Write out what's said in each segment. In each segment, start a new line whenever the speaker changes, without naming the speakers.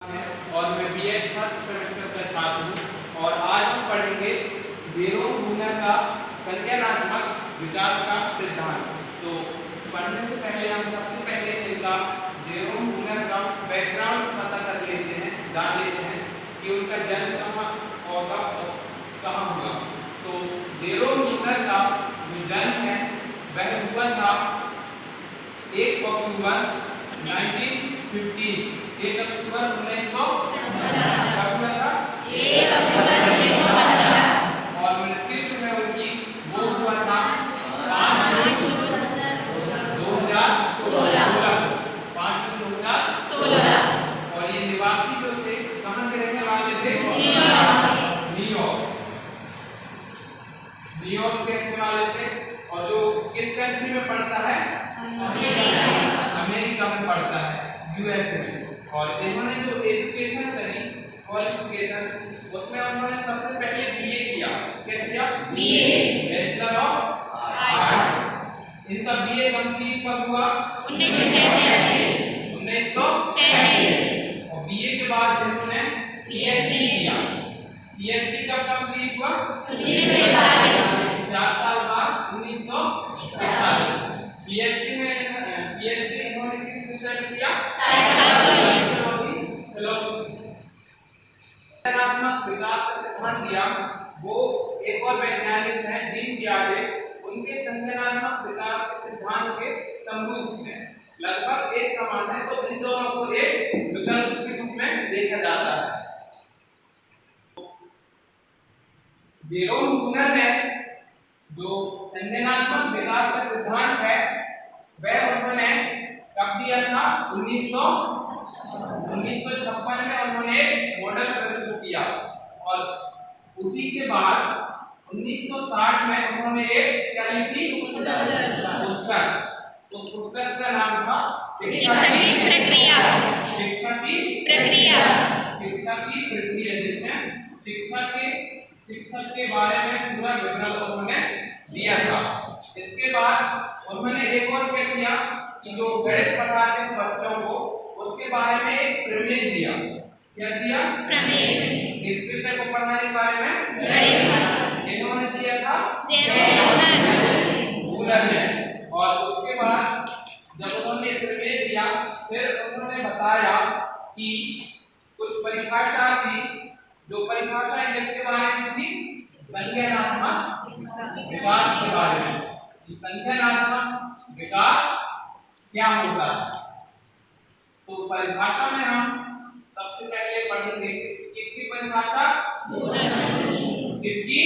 और मैं BEd first semester का छात्र हूँ और आज हम पढ़ेंगे जेरोम ब्रूनर का संज्ञानात्मक विकास का सिद्धांत। तो पढ़ने से पहले हम सबसे पहले इनका जेरोम ब्रूनर का बैकग्राउंड पता कर लेते हैं, जान लेते हैं कि उनका जन्म कहाँ होगा और कहाँ हुआ। तो जेरोम ब्रूनर का जो जन्म है वह हुआ था 1 अक्टूबर 1915 1 अक्टूबर 1900 कब हुआ था
1 अक्टूबर 1915
और मृत्यु जो है उनकी वो हुआ था 5 जून 2016 और ये निवासी जो थे कहाँ के रहने वाले थे न्यूयॉर्क के रहने वाले थे और जो किस कंट्री में पड़ता है अमेरिका में पड़ता है यूएस में। और इन्होंने जो एजुकेशन करी क्वालिफिकेशन उसमें उन्होंने सबसे पहले बीए किया। क्या किया?
BA
bachelor of arts. इनका बीए कंप्लीट कब हुआ? 1937 और बीए के बाद इन्होंने पीएचडी किया। पीएचडी कब कंप्लीट हुआ?
1942
4 साल बाद 1941। पीएचडी इन्होंने किस विषय में किया? संज्ञानात्मक विकास का सिद्धांत दिया। वो एक और वैज्ञानिक हैं जीन पियाजे, उनके संज्ञानात्मक विकास के सिद्धांत के समरूप हैं, लगभग एक समान है। तो इस दोनों को एक विकल्प के रूप में देखा जाता है। जेरोम ब्रूनर ने जो संज्ञानात्मक विकास का सिद्धांत है वह उन्होंने कब दिया था? 1956 में उन्होंने एक मॉडल प्रस्तुत किया और उसी के बाद 1960 में उन्होंने एक क्या लिखी? पुस्तक। उस पुस्तक का नाम था शिक्षा की प्रक्रिया। जिसमें शिक्षा के बारे में पूरा विवरण उन्होंने दिया था। इसके बाद उन्होंने एक और क्या किया कि जो गणित पढ़ाते हैं बच्चों को उसके बारे में एक प्रमेय दिया। क्या दिया? प्रमेय। इस विषय को पढ़ाने के बारे में गणित इन्होंने दिया था ब्रूनर ने। और उसके बाद जब उन्होंने प्रमेय दिया फिर उन्होंने बताया कि कुछ परिभाषा थी, जो परिभाषा इसके बारे में थी संज्ञानात्मक विकास के बारे में। संज्ञानात्मक विकास क्या होता है? तो परिभाषा में हम सबसे पहले पढ़ेंगे किसकी परिभाषा? किसकी?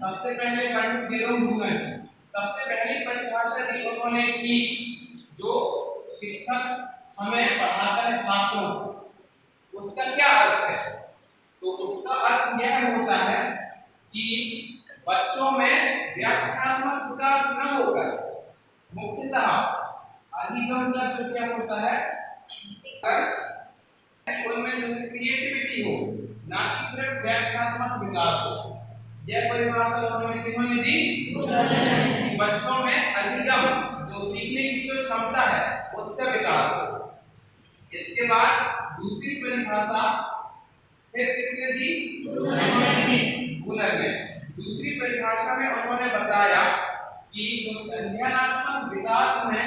सबसे पहले पढ़ेंगे जेरोम ब्रूनर की। सबसे पहली परिभाषा दी उन्होंने कि जो शिक्षक हमें पढ़ाता है छात्रों को उसका क्या अर्थ है? तो उसका अर्थ यह होता है कि बच्चों में व्याख्यात्मक विकास न होकर मुख्यतः अधिगम का जो क्या होता है उनमें जो क्रिएटिविटी हो, ना कि सिर्फ व्याख्यात्मक विकास हो। यह परिभाषा उन्होंने किन्होंने दी? कि बच्चों में अधिगम जो सीखने की जो क्षमता है उसका विकास हो। इसके बाद दूसरी परिभाषा फिर किसने दी? ब्रूनर ने। दूसरी परिभाषा में उन्होंने बताया कि जो संज्ञानात्मक विकास में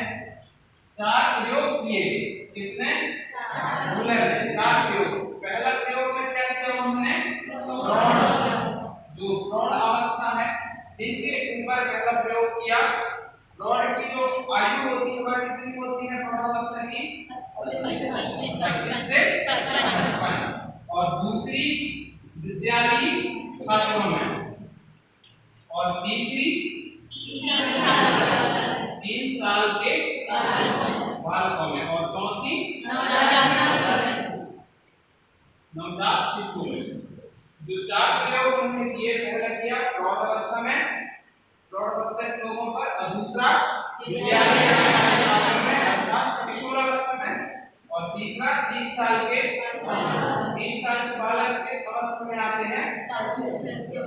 4 प्रयोग किए। किसने? ब्रूनर ने 4 प्रयोग। पहला प्रयोग में क्या किया उन्होंने? जो प्रौढ़ अवस्था है इनके ऊपर पहला प्रयोग किया। प्रौढ़ की जो आयु होती है वह कितनी होती है प्रौढ़ अवस्था की? 25 से 55। और दूसरी विद्यालयी छात्रों में और तीसरी 3 साल के बालकों में और चौथी नवजात शिशु में। जो 4 प्रयोग उन्होंने किए, पहला किया प्रौढ़ अवस्था में, प्रौढ़ अवस्था के लोगों पर, और दूसरा विद्यालयी छात्रों में अर्थात किशोर अवस्था में, और तीसरा 3 साल के बालक किस अवस्था में आते हैं?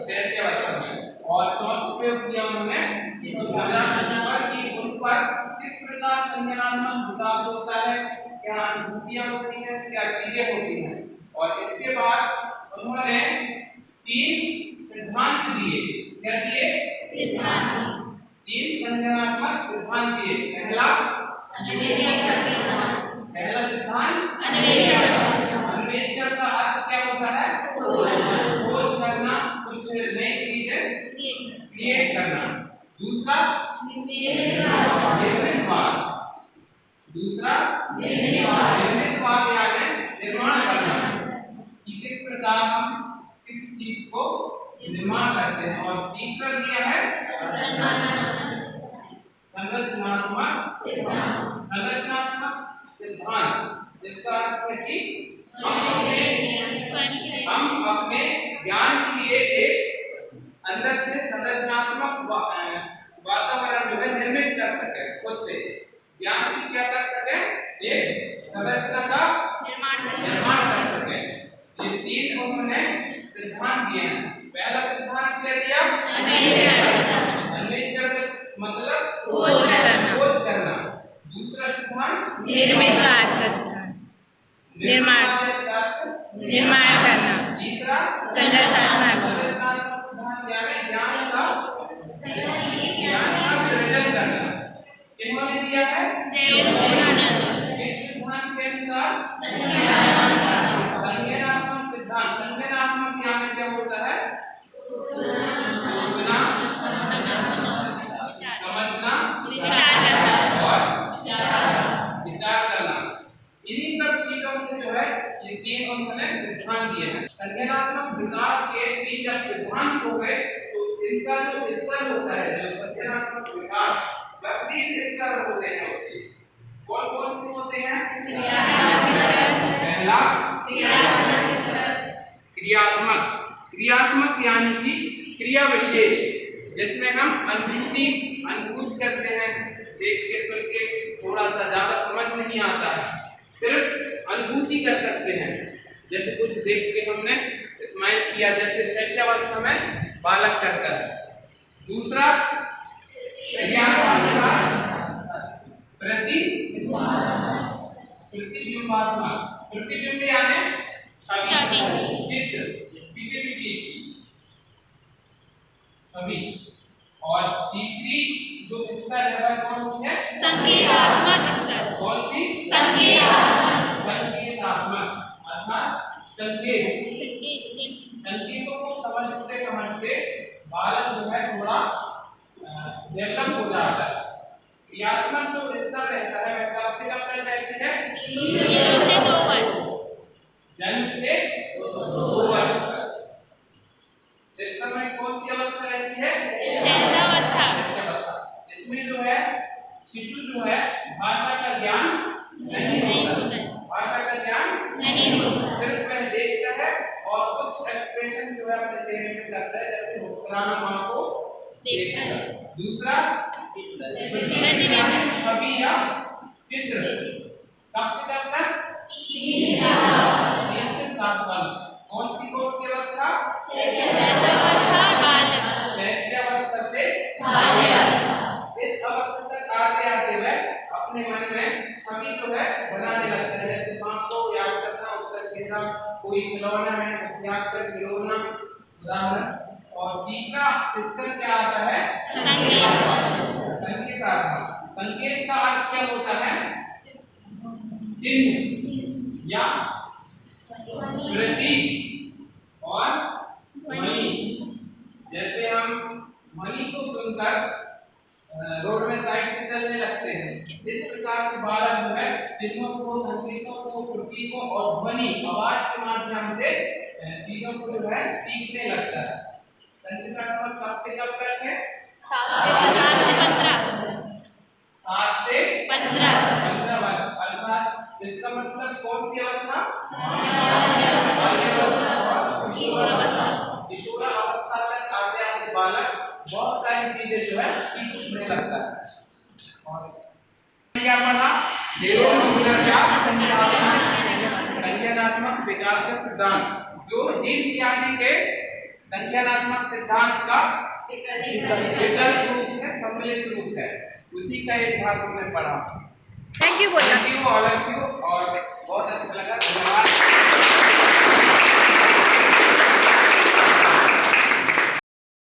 शैशव अवस्था में। और चौथा प्रयोग किया उन्होंने नवजात शिशु पर कि उन पर किस प्रकार संज्ञानात्मक विकास होता है क्या अनुभूतियां होती हैं, क्या चीजें होती हैं। और इसके बाद उन्होंने 3 सिद्धांत दिए। क्या दिए?
सिद्धांत।
3 संज्ञानात्मक सिद्धांत दिए। पहला सिद्धांत अन्वेषण का अर्थ क्या होता है? खोज करना, कुछ नई चीजें क्रिएट करना। दूसरा निर्मितवाद। दूसरा निर्मितवाद यानी निर्माण करना कि किस प्रकार हम किसी चीज को निर्माण करते हैं। और तीसरा दिया है संरचनात्मक सिद्धांत, जिसका अर्थ है कि हम अपने ज्ञान के लिए एक अंदर से संरचनात्मक वातावरण जो है निर्मित कर सके, खुद से ज्ञान की क्या कर सके, एक संरचना का निर्माण कर सके। ये 3 उन्होंने सिद्धांत दिए हैं। पहला सिद्धांत क्या दिया? अन्वेषण मतलब खोज करना। दूसरा सिद्धांत निर्माण
करना।
तीसरा
संरचनात्मक
सिद्धांत यानी ज्ञान का सृजन करना। इन्होंने दिया है इस सिद्धांत के अनुसार संज्ञानात्मक सिद्धांत। संज्ञानात्मक यानी क्या होता है? सोचना, समझना और विचार करना। इन्हीं सब चीजों से जो है ये 3 उन्होंने सिद्धांत दिए हैं। संज्ञानात्मक विकास के 3 जब सिद्धांत हो गए तो इनका जो स्तर होता है, जो संज्ञानात्मक विकास वह 3 स्तर होते हैं। उसके कौन कौन से होते हैं? पहला क्रियात्मक यानी कि क्रिया विशेष, जिसमें हम अनुभूत करते हैं। देख के सुन के थोड़ा सा ज्यादा समझ नहीं आता है, सिर्फ अनुभूति कर सकते हैं। जैसे कुछ देख के हमने स्माइल किया, जैसे शैशवावस्था में बालक करता है। दूसरा प्रतिबिंब यानी चित्र किसी भी चीज की छवि। और तीसरी जो स्तर है कौन सी है?
संकेतात्मक स्तर।
कौन सी?
संकेतात्मक
अर्थात संकेतों को समझते बालक जो है थोड़ा डेवलप हो जाता है। क्रियात्मक जो स्तर रहता है वह कब से कब तक रहती है?
0 से 2 वर्ष।
जन्म से 2 वर्ष। इस समय कौन सी अवस्था रहती है?
शैशवावस्था।
इसमें जो है शिशु जो है भाषा का ज्ञान नहीं होता। भाषा का ज्ञान
नहीं होता,
सिर्फ वह देखता है और कुछ एक्सप्रेशन जो है अपने चेहरे पे करता है, जैसे मुस्कुराना मां को देखता है। दूसरा छवि या चित्र कब से कब तक? 3 से 7 वर्ष। कौन सी अवस्था? शैशवावस्था से बाल्यावस्था। इस अवस्था तक आते आते वह अपने मन में छवि जो है बनाने लगता है, जैसे मां को याद करना, उसका चेहरा, कोई खिलौना है उसे याद कर खिलौना, उदाहरण। और तीसरा स्तर क्या आता है? संकेत का अर्थ क्या होता है? चिन्ह या प्रतीक और ध्वनि। जैसे हम ध्वनि को सुनकर रोड में साइड से चलने लगते हैं, इस प्रकार से बालक जो है चिन्हों को, संकेतों को, प्रतीकों और ध्वनि आवाज के माध्यम से चीजों को जो है सीखने लगता है। संकेतात्मक कब से कब तक है?
7 से 15।
7 से
15
वर्ष। अर्थात इसका मतलब कौन सी अवस्था? किशोर अवस्था तक आते आते बालक बहुत सारी चीजें जो है सीखने लगता है। और क्या पढ़ा? संज्ञानात्मक विकास का सिद्धांत, जो जीव विज्ञान के संज्ञानात्मक सिद्धांत का विकल्प रूप है, सम्मिलित रूप है, उसी का एक भाग हमने पढ़ा।
थैंक यू बोलना।
Thank you all of you और बहुत अच्छा लगा, धन्यवाद।